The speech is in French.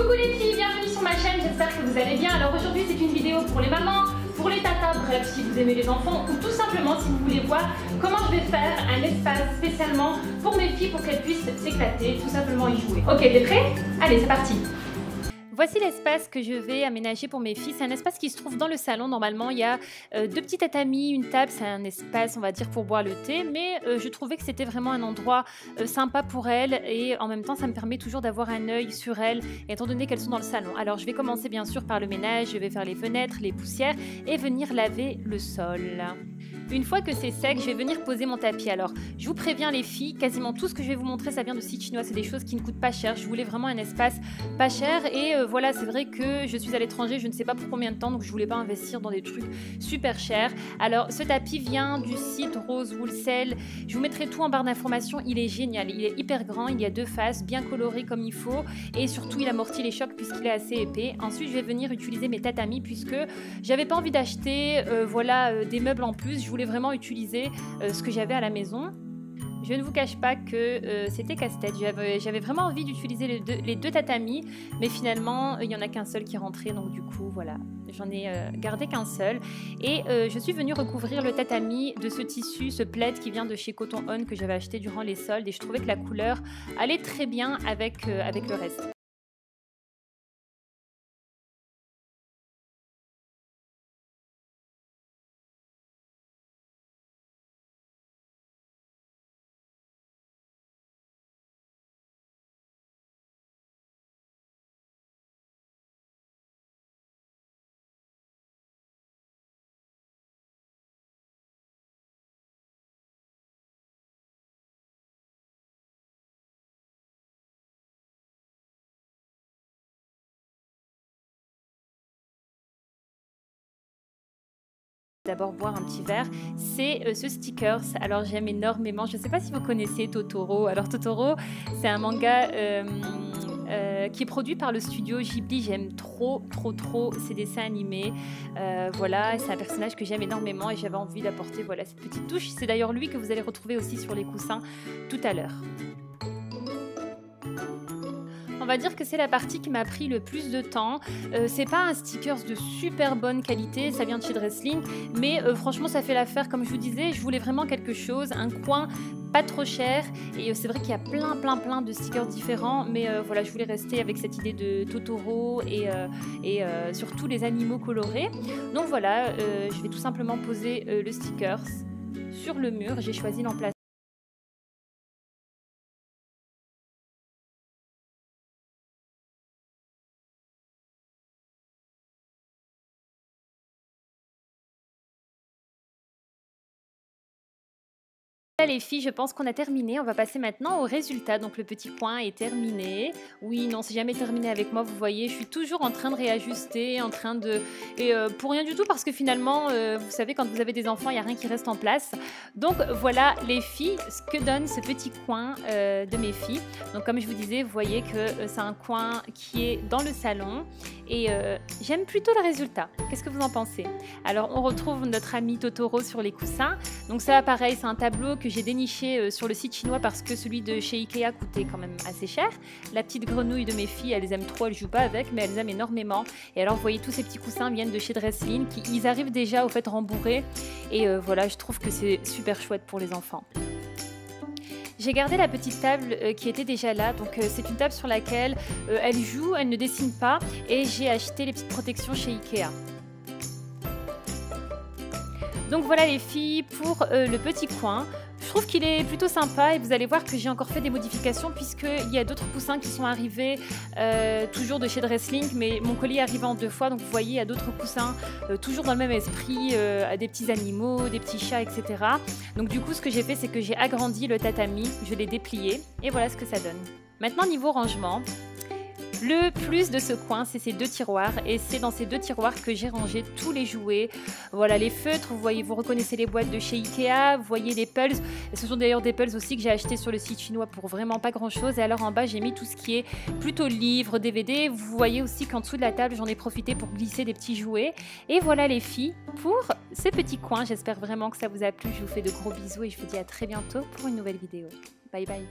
Coucou les filles, bienvenue sur ma chaîne, j'espère que vous allez bien. Alors aujourd'hui c'est une vidéo pour les mamans, pour les tatas, bref si vous aimez les enfants ou tout simplement si vous voulez voir comment je vais faire un espace spécialement pour mes filles pour qu'elles puissent s'éclater, tout simplement y jouer. Ok, t'es prêt? Allez, c'est parti. Voici l'espace que je vais aménager pour mes filles. C'est un espace qui se trouve dans le salon. Normalement, il y a deux petits tatamis, une table. C'est un espace, on va dire, pour boire le thé. Mais je trouvais que c'était vraiment un endroit sympa pour elles. Et en même temps, ça me permet toujours d'avoir un œil sur elles, étant donné qu'elles sont dans le salon. Alors, je vais commencer bien sûr par le ménage. Je vais faire les fenêtres, les poussières et venir laver le sol. Une fois que c'est sec, je vais venir poser mon tapis. Alors, je vous préviens les filles, quasiment tout ce que je vais vous montrer, ça vient de site chinois. C'est des choses qui ne coûtent pas cher. Je voulais vraiment un espace pas cher et voilà, c'est vrai que je suis à l'étranger, je ne sais pas pour combien de temps, donc je voulais pas investir dans des trucs super chers. Alors, ce tapis vient du site Rose Wool Sale. Je vous mettrai tout en barre d'informations. Il est génial, il est hyper grand, il y a deux faces, bien coloré comme il faut et surtout il amortit les chocs puisqu'il est assez épais. Ensuite, je vais venir utiliser mes tatamis puisque j'avais pas envie d'acheter des meubles en plus. Je voulais vraiment utiliser ce que j'avais à la maison. Je ne vous cache pas que c'était casse-tête. J'avais vraiment envie d'utiliser les deux tatamis, mais finalement, il n'y en a qu'un seul qui rentrait. Donc du coup, voilà, j'en ai gardé qu'un seul. Et je suis venue recouvrir le tatami de ce tissu, ce plaid qui vient de chez Cotton On que j'avais acheté durant les soldes. Et je trouvais que la couleur allait très bien avec le reste. D'abord boire un petit verre, c'est ce stickers. Alors j'aime énormément, je ne sais pas si vous connaissez Totoro. Alors Totoro, c'est un manga qui est produit par le studio Ghibli. J'aime trop ces dessins animés. Voilà, c'est un personnage que j'aime énormément et j'avais envie d'apporter voilà, cette petite touche. C'est d'ailleurs lui que vous allez retrouver aussi sur les coussins tout à l'heure. On va dire que c'est la partie qui m'a pris le plus de temps. C'est pas un stickers de super bonne qualité, ça vient de chez Dressling, mais franchement ça fait l'affaire. Comme je vous disais, je voulais vraiment quelque chose, un coin pas trop cher. Et c'est vrai qu'il y a plein de stickers différents, mais voilà, je voulais rester avec cette idée de Totoro et surtout les animaux colorés. Donc voilà, je vais tout simplement poser le stickers sur le mur. J'ai choisi l'emplacement. Les filles, je pense qu'on a terminé. On va passer maintenant au résultat. Donc le petit coin est terminé. Oui, non, c'est jamais terminé avec moi. Vous voyez, je suis toujours en train de réajuster, pour rien du tout parce que finalement, vous savez, quand vous avez des enfants, il n'y a rien qui reste en place. Donc voilà les filles, ce que donne ce petit coin de mes filles. Donc comme je vous disais, vous voyez que c'est un coin qui est dans le salon et j'aime plutôt le résultat. Qu'est-ce que vous en pensez? Alors on retrouve notre ami Totoro sur les coussins. Donc ça, pareil, c'est un tableau que j'ai déniché sur le site chinois parce que celui de chez Ikea coûtait quand même assez cher. La petite grenouille de mes filles, elles aiment trop, elles jouent pas avec, mais elles aiment énormément. Et alors, vous voyez, tous ces petits coussins viennent de chez Dressling, ils arrivent déjà au fait rembourrés. Et voilà, je trouve que c'est super chouette pour les enfants. J'ai gardé la petite table qui était déjà là, donc c'est une table sur laquelle elle joue, elle ne dessine pas, et j'ai acheté les petites protections chez Ikea. Donc voilà les filles pour le petit coin. Je trouve qu'il est plutôt sympa et vous allez voir que j'ai encore fait des modifications puisqu'il y a d'autres coussins qui sont arrivés toujours de chez Dressling, mais mon colis est arrivé en 2 fois, donc vous voyez il y a d'autres coussins toujours dans le même esprit, des petits animaux, des petits chats, etc. Donc du coup ce que j'ai fait c'est que j'ai agrandi le tatami, je l'ai déplié et voilà ce que ça donne. Maintenant niveau rangement, le plus de ce coin, c'est ces deux tiroirs et c'est dans ces deux tiroirs que j'ai rangé tous les jouets. Voilà les feutres, vous voyez, vous reconnaissez les boîtes de chez Ikea, vous voyez les pulls. Ce sont d'ailleurs des pulls aussi que j'ai acheté sur le site chinois pour vraiment pas grand chose. Et alors en bas, j'ai mis tout ce qui est plutôt livres, DVD. Vous voyez aussi qu'en dessous de la table, j'en ai profité pour glisser des petits jouets. Et voilà les filles pour ce petit coin. J'espère vraiment que ça vous a plu. Je vous fais de gros bisous et je vous dis à très bientôt pour une nouvelle vidéo. Bye bye.